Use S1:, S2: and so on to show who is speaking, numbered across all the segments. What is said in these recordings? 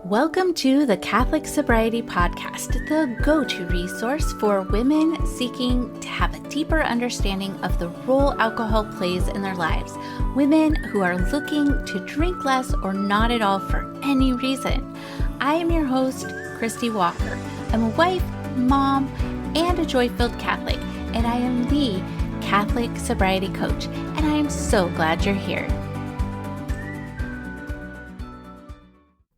S1: Welcome to the Catholic Sobriety Podcast, the go-to resource for women seeking to have a deeper understanding of the role alcohol plays in their lives. Women who are looking to drink less or not at all for any reason. I am your host, Christy Walker. I'm a wife, mom, and a joy-filled Catholic, and I am the Catholic Sobriety Coach, and I am so glad you're here.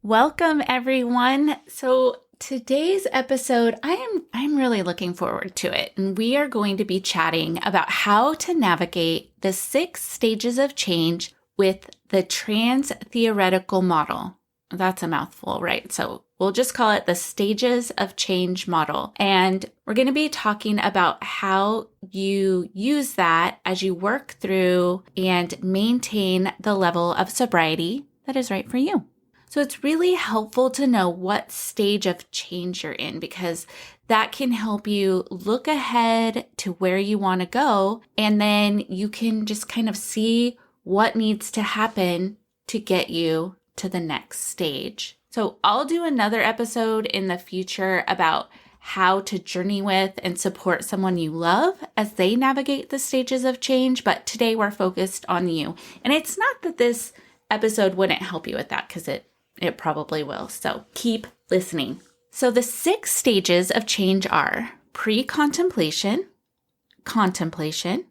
S1: Welcome, everyone. So today's episode, I'm really looking forward to it. And we are going to be chatting about how to navigate the 6 stages of change with the Transtheoretical model. That's a mouthful, right? So we'll just call it the stages of change model. And we're going to be talking about how you use that as you work through and maintain the level of sobriety that is right for you. So it's really helpful to know what stage of change you're in, because that can help you look ahead to where you want to go. And then you can just kind of see what needs to happen to get you to the next stage. So I'll do another episode in the future about how to journey with and support someone you love as they navigate the stages of change. But today we're focused on you. And it's not that this episode wouldn't help you with that, because it probably will. So keep listening. So the 6 stages of change are pre-contemplation, contemplation,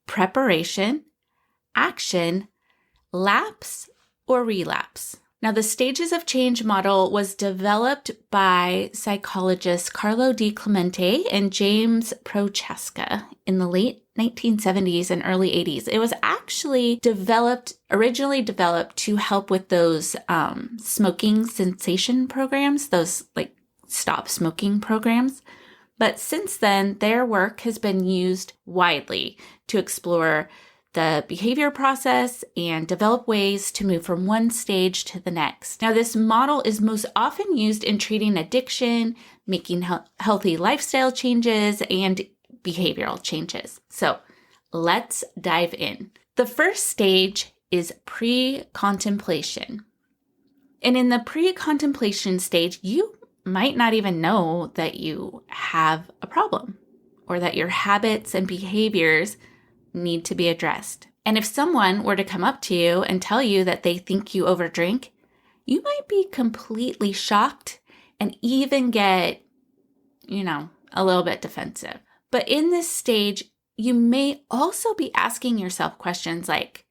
S1: preparation, action, lapse, or relapse. Now, the stages of change model was developed by psychologists Carlo Di Clemente and James Prochaska in the late 1970s and early 80s. It was actually originally developed to help with those smoking cessation programs, those like stop smoking programs. But since then, their work has been used widely to explore the behavior process and develop ways to move from one stage to the next. Now, this model is most often used in treating addiction, making healthy lifestyle changes, and behavioral changes. So let's dive in. The first stage is pre-contemplation. And in the pre-contemplation stage, you might not even know that you have a problem or that your habits and behaviors need to be addressed. And if someone were to come up to you and tell you that they think you overdrink, you might be completely shocked and even get, a little bit defensive. But in this stage, you may also be asking yourself questions like,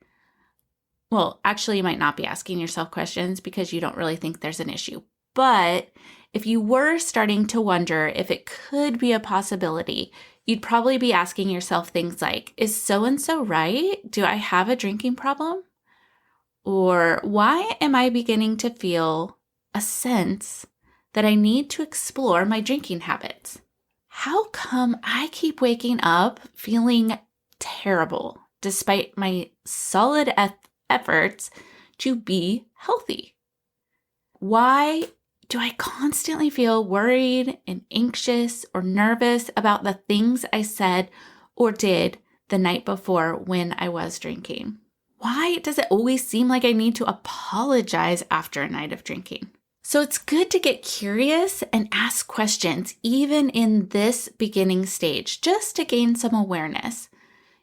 S1: well, actually, you might not be asking yourself questions because you don't really think there's an issue. But if you were starting to wonder if it could be a possibility, you'd probably be asking yourself things like, is so-and-so right? Do I have a drinking problem? Or why am I beginning to feel a sense that I need to explore my drinking habits? How come I keep waking up feeling terrible despite my solid efforts to be healthy? Why do I constantly feel worried and anxious or nervous about the things I said or did the night before when I was drinking? Why does it always seem like I need to apologize after a night of drinking? So it's good to get curious and ask questions, even in this beginning stage, just to gain some awareness.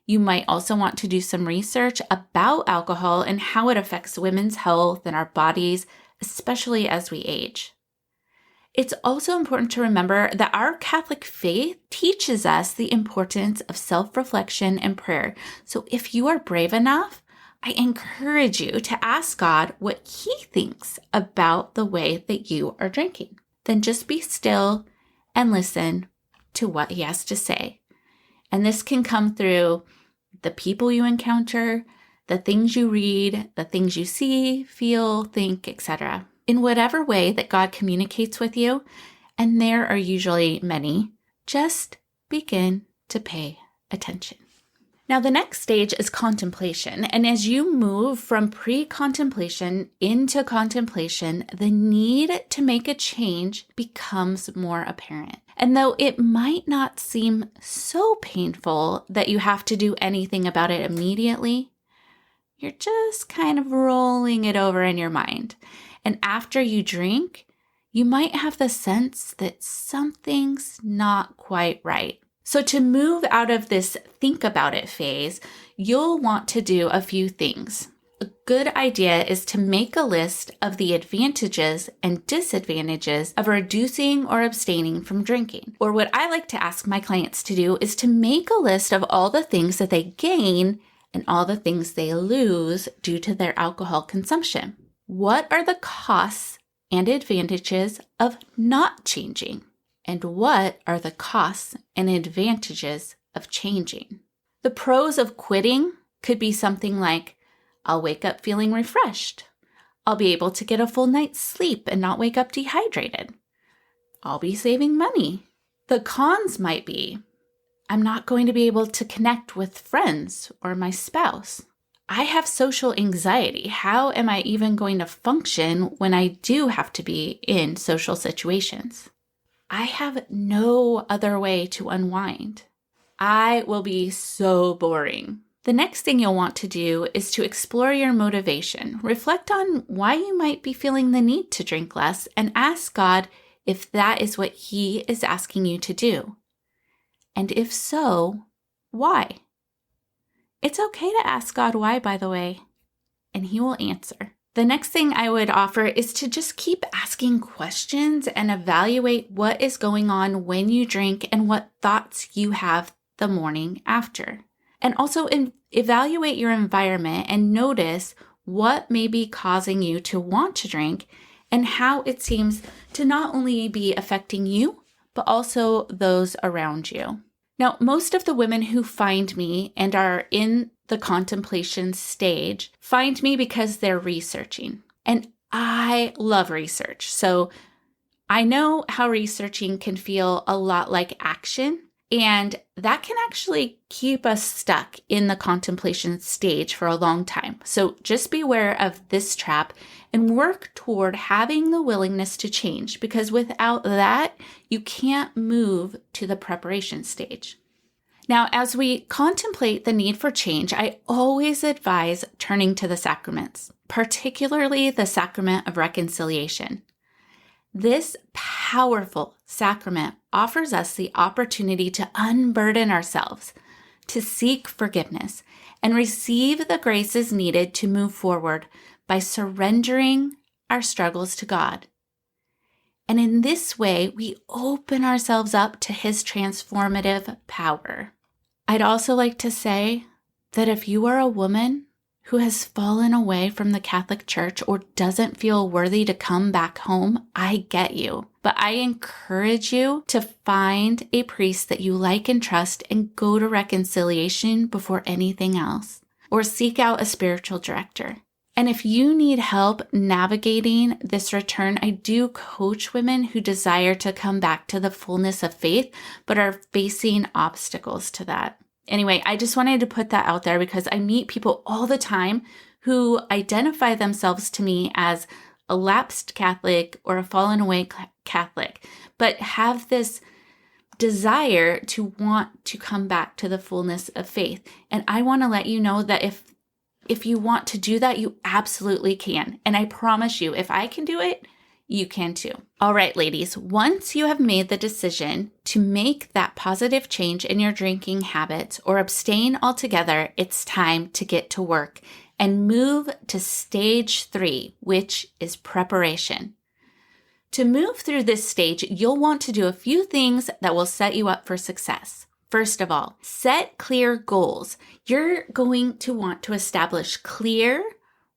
S1: You might also want to do some research about alcohol and how it affects women's health and our bodies, especially as we age. It's also important to remember that our Catholic faith teaches us the importance of self-reflection and prayer. So if you are brave enough, I encourage you to ask God what He thinks about the way that you are drinking. Then just be still and listen to what He has to say. And this can come through the people you encounter, the things you read, the things you see, feel, think, etc. In whatever way that God communicates with you, and there are usually many, just begin to pay attention. Now, the next stage is contemplation. And as you move from pre-contemplation into contemplation, the need to make a change becomes more apparent. And though it might not seem so painful that you have to do anything about it immediately, you're just kind of rolling it over in your mind. And after you drink, you might have the sense that something's not quite right. So to move out of this think about it phase, you'll want to do a few things. A good idea is to make a list of the advantages and disadvantages of reducing or abstaining from drinking. Or what I like to ask my clients to do is to make a list of all the things that they gain and all the things they lose due to their alcohol consumption. What are the costs and advantages of not changing? And what are the costs and advantages of changing? The pros of quitting could be something like, I'll wake up feeling refreshed. I'll be able to get a full night's sleep and not wake up dehydrated. I'll be saving money. The cons might be, I'm not going to be able to connect with friends or my spouse. I have social anxiety. How am I even going to function when I do have to be in social situations? I have no other way to unwind. I will be so boring. The next thing you'll want to do is to explore your motivation. Reflect on why you might be feeling the need to drink less and ask God if that is what He is asking you to do. And if so, why? It's okay to ask God why, by the way, and He will answer. The next thing I would offer is to just keep asking questions and evaluate what is going on when you drink and what thoughts you have the morning after. And also evaluate your environment and notice what may be causing you to want to drink and how it seems to not only be affecting you, but also those around you. Now, most of the women who find me and are in the contemplation stage find me because they're researching. And I love research. So I know how researching can feel a lot like action, and that can actually keep us stuck in the contemplation stage for a long time. So just beware of this trap and work toward having the willingness to change, because without that, you can't move to the preparation stage. Now, as we contemplate the need for change, I always advise turning to the sacraments, particularly the sacrament of reconciliation. This powerful sacrament offers us the opportunity to unburden ourselves, to seek forgiveness, and receive the graces needed to move forward by surrendering our struggles to God. And in this way, we open ourselves up to His transformative power. I'd also like to say that if you are a woman who has fallen away from the Catholic Church or doesn't feel worthy to come back home, I get you. But I encourage you to find a priest that you like and trust and go to reconciliation before anything else, or seek out a spiritual director. And if you need help navigating this return, I do coach women who desire to come back to the fullness of faith, but are facing obstacles to that. Anyway, I just wanted to put that out there because I meet people all the time who identify themselves to me as a lapsed Catholic or a fallen away Catholic, but have this desire to want to come back to the fullness of faith. And I want to let you know that if you want to do that, you absolutely can. And I promise you, if I can do it, you can too. All right, ladies, once you have made the decision to make that positive change in your drinking habits or abstain altogether, it's time to get to work and move to stage 3, which is preparation. To move through this stage, you'll want to do a few things that will set you up for success. First of all, set clear goals. You're going to want to establish clear,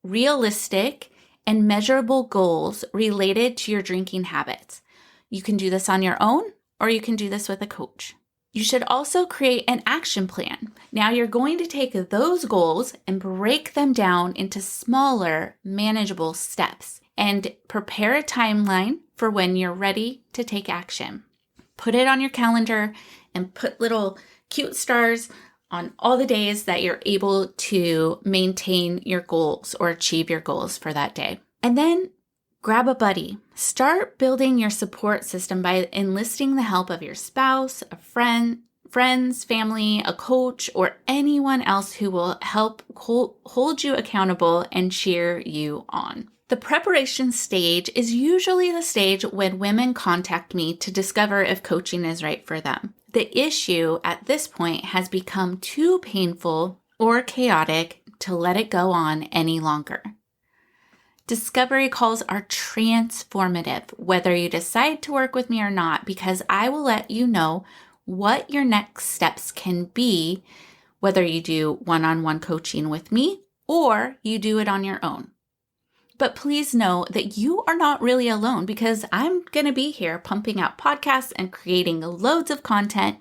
S1: realistic, and measurable goals related to your drinking habits. You can do this on your own, or you can do this with a coach. You should also create an action plan. Now you're going to take those goals and break them down into smaller, manageable steps and prepare a timeline for when you're ready to take action. Put it on your calendar and put little cute stars on all the days that you're able to maintain your goals or achieve your goals for that day. And then grab a buddy. Start building your support system by enlisting the help of your spouse, a friend, friends, family, a coach, or anyone else who will help hold you accountable and cheer you on. The preparation stage is usually the stage when women contact me to discover if coaching is right for them. The issue at this point has become too painful or chaotic to let it go on any longer. Discovery calls are transformative, whether you decide to work with me or not, because I will let you know what your next steps can be, whether you do one-on-one coaching with me or you do it on your own. But please know that you are not really alone, because I'm going to be here pumping out podcasts and creating loads of content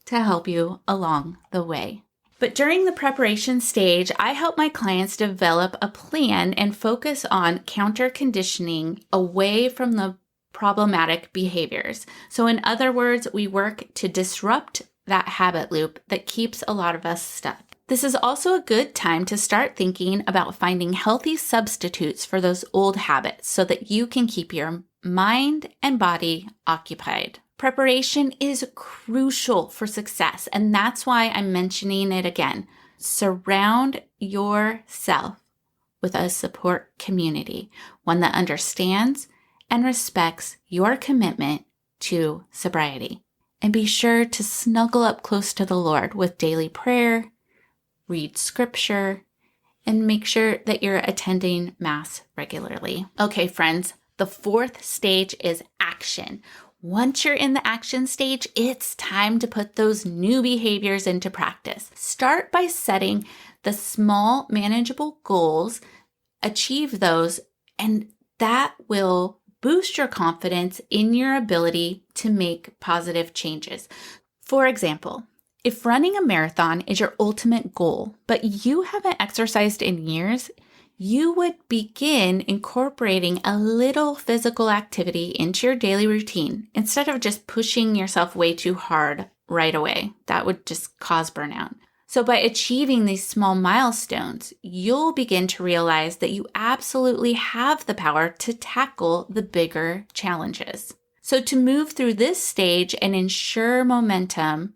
S1: to help you along the way. But during the preparation stage, I help my clients develop a plan and focus on counter-conditioning away from the problematic behaviors. So in other words, we work to disrupt that habit loop that keeps a lot of us stuck. This is also a good time to start thinking about finding healthy substitutes for those old habits so that you can keep your mind and body occupied. Preparation is crucial for success, and that's why I'm mentioning it again. Surround yourself with a support community, one that understands and respects your commitment to sobriety. And be sure to snuggle up close to the Lord with daily prayer, read scripture, and make sure that you're attending Mass regularly. Okay, friends, the fourth stage is action. Once you're in the action stage, it's time to put those new behaviors into practice. Start by setting the small, manageable goals, achieve those, and that will boost your confidence in your ability to make positive changes. For example, if running a marathon is your ultimate goal, but you haven't exercised in years, you would begin incorporating a little physical activity into your daily routine instead of just pushing yourself way too hard right away. That would just cause burnout. So by achieving these small milestones, you'll begin to realize that you absolutely have the power to tackle the bigger challenges. So to move through this stage and ensure momentum,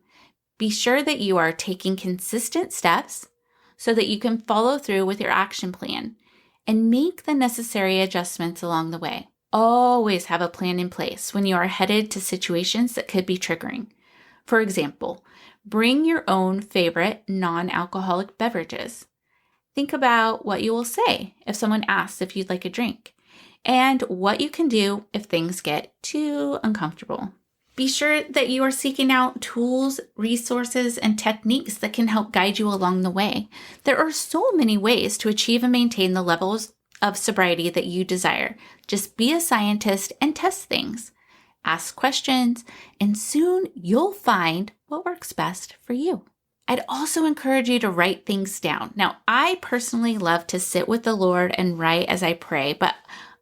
S1: be sure that you are taking consistent steps so that you can follow through with your action plan and make the necessary adjustments along the way. Always have a plan in place when you are headed to situations that could be triggering. For example, bring your own favorite non-alcoholic beverages. Think about what you will say if someone asks if you'd like a drink, and what you can do if things get too uncomfortable. Be sure that you are seeking out tools, resources, and techniques that can help guide you along the way. There are so many ways to achieve and maintain the levels of sobriety that you desire. Just be a scientist and test things. Ask questions, and soon you'll find what works best for you. I'd also encourage you to write things down. Now, I personally love to sit with the Lord and write as I pray, but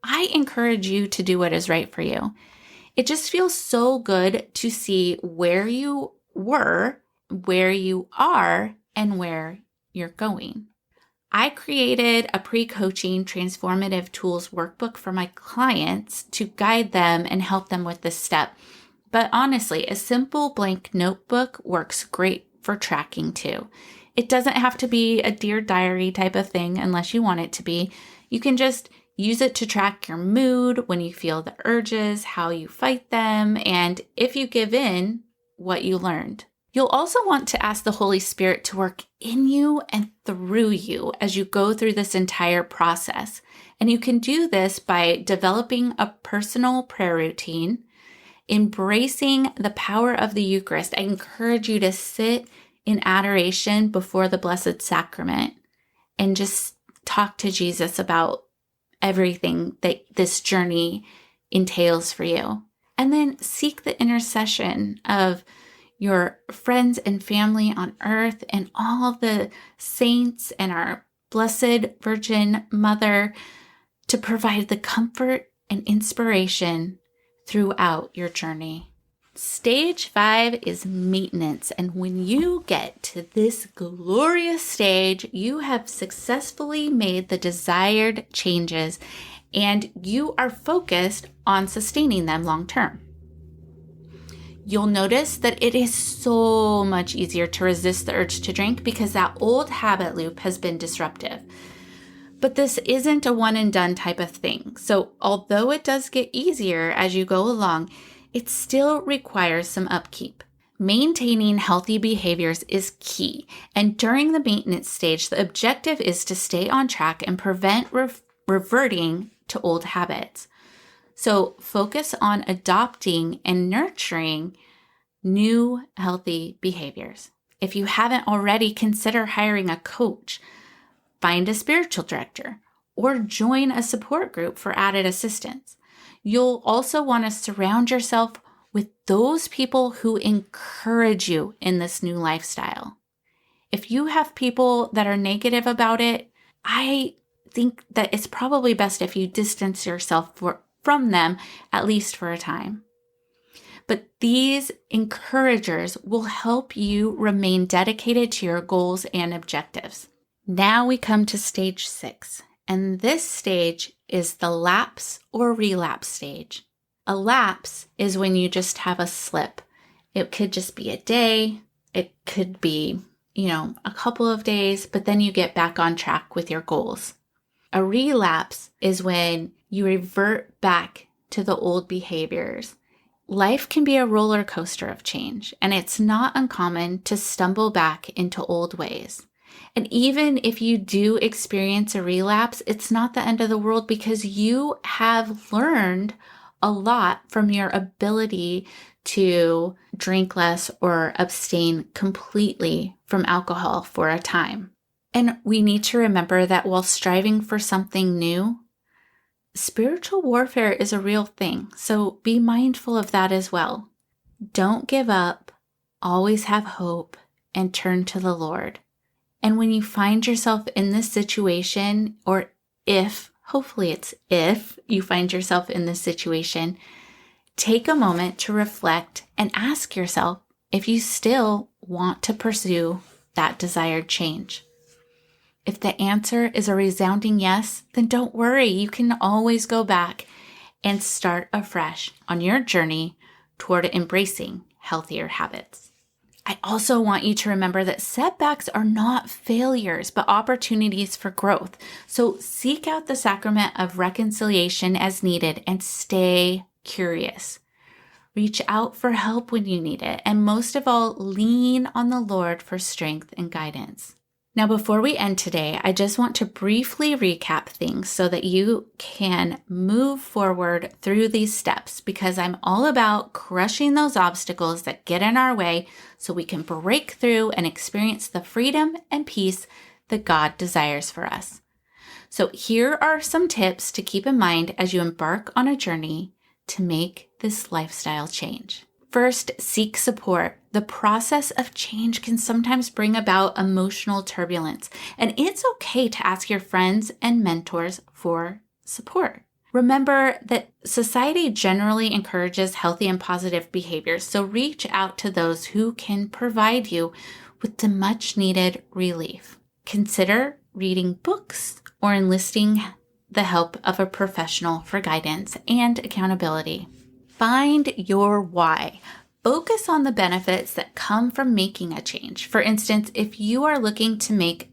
S1: I encourage you to do what is right for you. It just feels so good to see where you were, where you are, and where you're going. I created a pre-coaching transformative tools workbook for my clients to guide them and help them with this step. But honestly, a simple blank notebook works great for tracking too. It doesn't have to be a Dear Diary type of thing unless you want it to be. You can just use it to track your mood, when you feel the urges, how you fight them, and if you give in, what you learned. You'll also want to ask the Holy Spirit to work in you and through you as you go through this entire process. And you can do this by developing a personal prayer routine, embracing the power of the Eucharist. I encourage you to sit in adoration before the Blessed Sacrament and just talk to Jesus about everything that this journey entails for you. And then seek the intercession of your friends and family on earth and all the saints and our Blessed Virgin Mother to provide the comfort and inspiration throughout your journey. Stage 5 is maintenance, and when you get to this glorious stage, you have successfully made the desired changes and you are focused on sustaining them long term. You'll notice that it is so much easier to resist the urge to drink because that old habit loop has been disruptive. But this isn't a one and done type of thing. So although it does get easier as you go along, it still requires some upkeep. Maintaining healthy behaviors is key. And during the maintenance stage, the objective is to stay on track and prevent reverting to old habits. So focus on adopting and nurturing new healthy behaviors. If you haven't already, consider hiring a coach, find a spiritual director, or join a support group for added assistance. You'll also want to surround yourself with those people who encourage you in this new lifestyle. If you have people that are negative about it, I think that it's probably best if you distance yourself from them, at least for a time. But these encouragers will help you remain dedicated to your goals and objectives. Now we come to stage 6, and this stage is the lapse or relapse stage. A lapse is when you just have a slip. It could just be a day. It could be, a couple of days, but then you get back on track with your goals. A relapse is when you revert back to the old behaviors. Life can be a roller coaster of change, and it's not uncommon to stumble back into old ways. And even if you do experience a relapse, it's not the end of the world because you have learned a lot from your ability to drink less or abstain completely from alcohol for a time. And we need to remember that while striving for something new, spiritual warfare is a real thing. So be mindful of that as well. Don't give up, always have hope, and turn to the Lord. And when you find yourself in this situation, or hopefully it's if you find yourself in this situation, take a moment to reflect and ask yourself if you still want to pursue that desired change. If the answer is a resounding yes, then don't worry. You can always go back and start afresh on your journey toward embracing healthier habits. I also want you to remember that setbacks are not failures, but opportunities for growth. So seek out the sacrament of reconciliation as needed and stay curious. Reach out for help when you need it. And most of all, lean on the Lord for strength and guidance. Now, before we end today, I just want to briefly recap things so that you can move forward through these steps, because I'm all about crushing those obstacles that get in our way so we can break through and experience the freedom and peace that God desires for us. So here are some tips to keep in mind as you embark on a journey to make this lifestyle change. First, seek support. The process of change can sometimes bring about emotional turbulence, and it's okay to ask your friends and mentors for support. Remember that society generally encourages healthy and positive behaviors, so reach out to those who can provide you with the much needed relief. Consider reading books or enlisting the help of a professional for guidance and accountability. Find your why. Focus on the benefits that come from making a change. For instance, if you are looking to make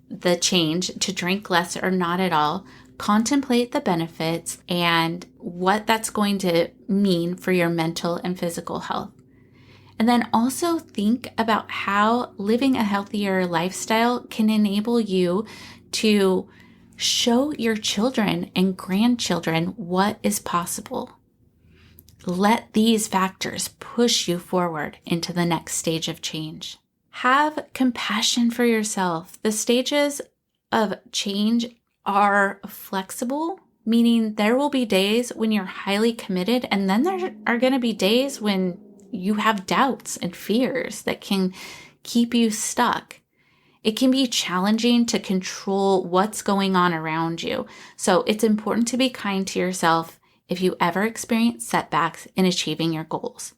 S1: the change to drink less or not at all, contemplate the benefits and what that's going to mean for your mental and physical health. And then also think about how living a healthier lifestyle can enable you to show your children and grandchildren what is possible. Let these factors push you forward into the next stage of change. Have compassion for yourself. The stages of change are flexible, meaning there will be days when you're highly committed, and then there are going to be days when you have doubts and fears that can keep you stuck. It can be challenging to control what's going on around you. So it's important to be kind to yourself if you ever experience setbacks in achieving your goals.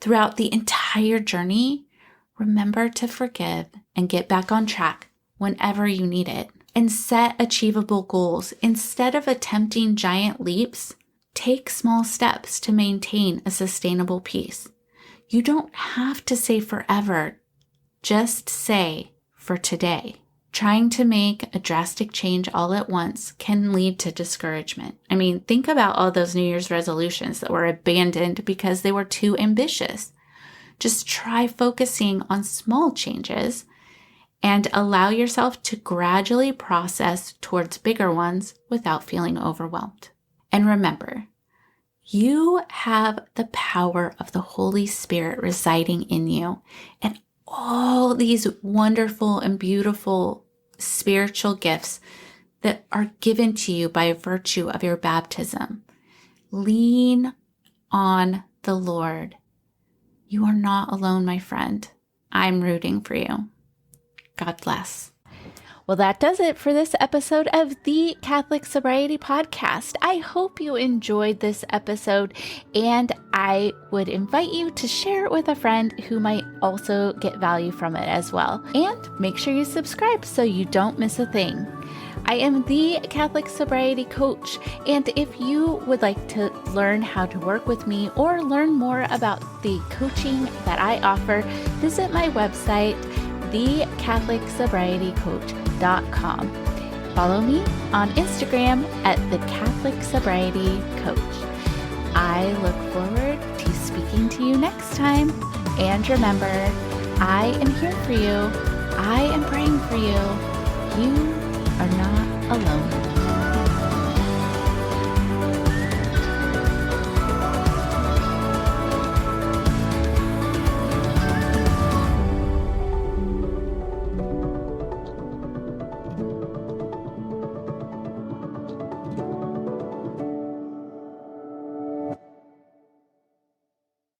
S1: Throughout the entire journey, remember to forgive and get back on track whenever you need it. And set achievable goals. Instead of attempting giant leaps, take small steps to maintain a sustainable peace. You don't have to say forever, just say for today. Trying to make a drastic change all at once can lead to discouragement. I mean, think about all those New Year's resolutions that were abandoned because they were too ambitious. Just try focusing on small changes and allow yourself to gradually process towards bigger ones without feeling overwhelmed. And remember, you have the power of the Holy Spirit residing in you, and all these wonderful and beautiful spiritual gifts that are given to you by virtue of your baptism. Lean on the Lord. You are not alone, my friend. I'm rooting for you. God bless. Well, that does it for this episode of the Catholic Sobriety Podcast. I hope you enjoyed this episode, and I would invite you to share it with a friend who might also get value from it as well. And make sure you subscribe so you don't miss a thing. I am the Catholic Sobriety Coach, and if you would like to learn how to work with me or learn more about the coaching that I offer, visit my website, thecatholicsobrietycoach.com. Follow me on Instagram at the Catholic Sobriety Coach. I look forward to speaking to you next time. And remember, I am here for you. I am praying for you. You are not alone.